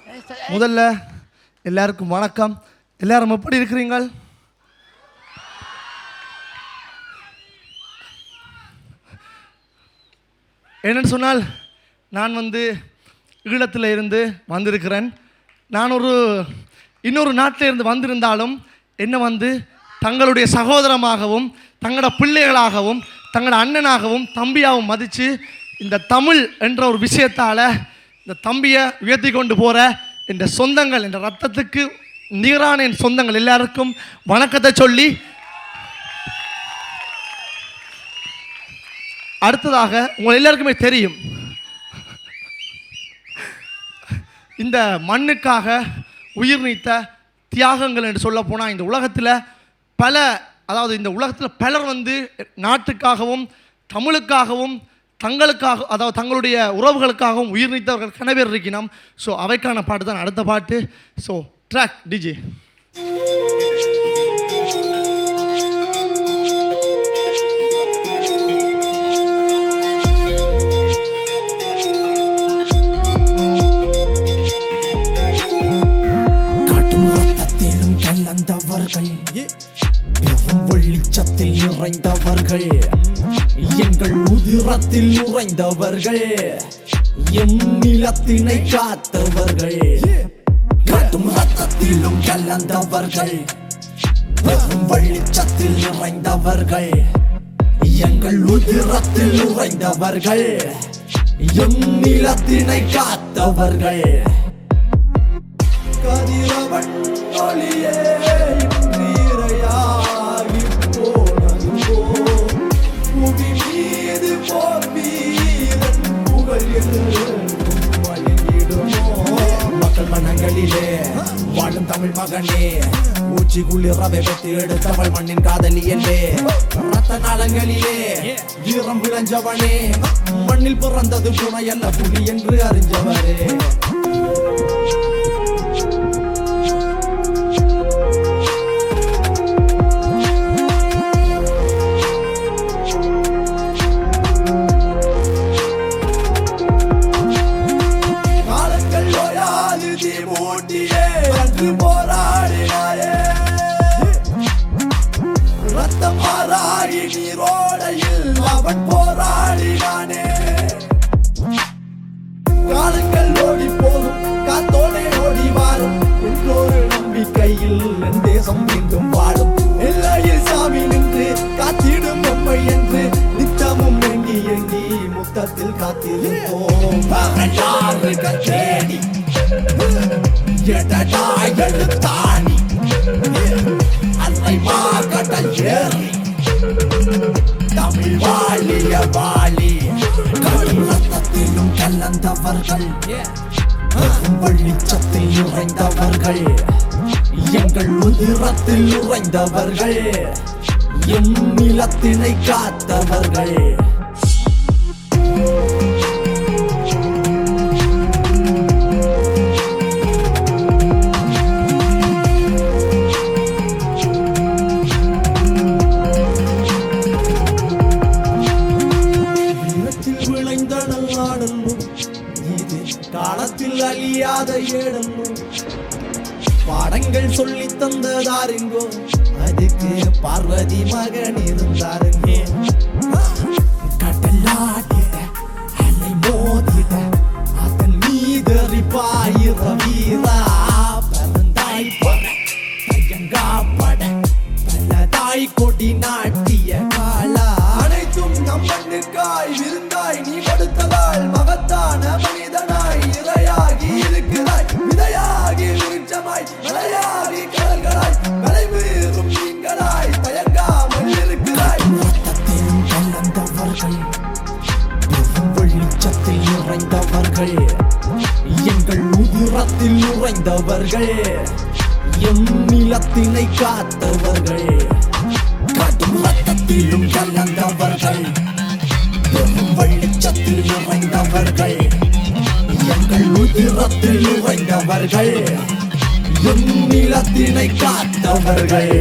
முதல்ல எல்லாருக்கும் வணக்கம். எல்லாரும் எப்படி இருக்கிறீங்கள்? என்னென்னு சொன்னால், நான் ஈழத்தில் இருந்து வந்திருக்கிறேன். நான் இன்னொரு நாட்டில் இருந்து வந்திருந்தாலும் என்ன தங்களுடைய சகோதரமாகவும் தங்களோட பிள்ளைகளாகவும் தங்களோட அண்ணனாகவும் தம்பியாகவும் மதித்து இந்த தமிழ் என்ற ஒரு விஷயத்தால் இந்த தம்பியை உயர்த்தி கொண்டு போகிற என்ற சொந்தங்கள், என்ற ரத்தத்துக்கு நிகரான என் சொந்தங்கள் எல்லாருக்கும் வணக்கத்தை சொல்லி, அடுத்ததாக உங்கள் எல்லாருக்குமே தெரியும், இந்த மண்ணுக்காக உயிர் நீத்த தியாகங்கள் என்று சொல்ல போனால் இந்த உலகத்தில் இந்த உலகத்தில் பலர் நாட்டுக்காகவும் தமிழுக்காகவும் தங்களுடைய உறவுகளுக்காகவும் உயிர் நீத்தவர்கள் கன பேர் இருக்கணும். ஸோ அவைக்கான பாட்டு தான் அடுத்த பாட்டு. So track DJ. வெளிச்சத்தில் நிறைந்தவர்கள், எங்கள் உதிரத்தில் உறைந்தவர்கள், எம் நிலத்தினை காத்தவர்கள், காட்டும் ரத்தத்திலும் கலந்தவர்கள், வெளிச்சத்தில் நிறைந்தவர்கள், எங்கள் உதிரத்தில் உறைந்தவர்கள், எம் நிலத்தினை காத்தவர்கள். கதிரவன் ஒளியே மக்கள் மனங்களிலே வாழும் தமிழ் மகனே, ஊச்சி குளிரவை பெற்று எடுத்தவள் மண்ணின் காதலியல்லே, ரத்த நாளங்களிலே வீரம் விளைஞ்சவனே, மண்ணில் பிறந்தது புனையல்ல புலி என்று அறிஞ்சவரே. போராடினாயே ரத்தம் மாறாகி நீரோடையில் அவன் போராடினானே. காலங்கள் ஓடி போகும், காத்தோடே ஓடி வாரும், என்றொரு நம்பிக்கையில் என் தேசம் மீண்டும் வாழும். எல்லையில் சாமி நின்று காத்திடும் நம்மை என்று நித்தமும் எண்ணி எண்ணி முத்தத்தில் காத்திருப்போம். தேடி எழுத்தாணி அன்னை மாகடல் ஏறி தமிழ் வாழிய வாழி, ரத்தத்திலும் கலந்தவர்கள், வெளிச்சத்தில் உறைந்தவர்கள், எங்கள் உதிரத்தில் உறைந்தவர்கள், எம் நிலத்தினை காத்தவர்கள். காலத்தில் அழியாத ஏடல்லோ, பாடங்கள் சொல்லி தந்ததாருங்கோ, அதுக்கு பார்வதி மகன் இருந்தாருங்க. கடலாடிட அலை மோதிட அதன் மீதறி பாயிர வீரா, பரந்தாய் பட தயங்காப்பட பலதாய் கொடி நாட்டிய காலா, அனைத்தும் நம் மண்ணுக்காய் விருந்தாய் நீ கொடுத்ததால் மகத்தான மனிதனாய் இரையாகி இருக்கிறாய், விதையாகி விருட்சமாய் மலையாகி கடல்களாய் கலைமீறும் நீங்களாய் தயங்காமல் இருக்கிறாய். ரத்தத்திலும் கலந்தவர்கள், வெளிச்சத்தில் நிறைந்தவர்கள், எங்கள் உதிரத்தில் உறைந்தவர்கள், எம் நிலத்தினை காத்தவர்கள், காட்டும் ரத்தத்திலும் கலந்தவர்கள், வெளிச்சத்தில் நிறைந்தவர்கள், எங்கள் உதிரத்தில் நுழைந்தவர்கள், எம் நிலத்தினை காத்தவர்கள்.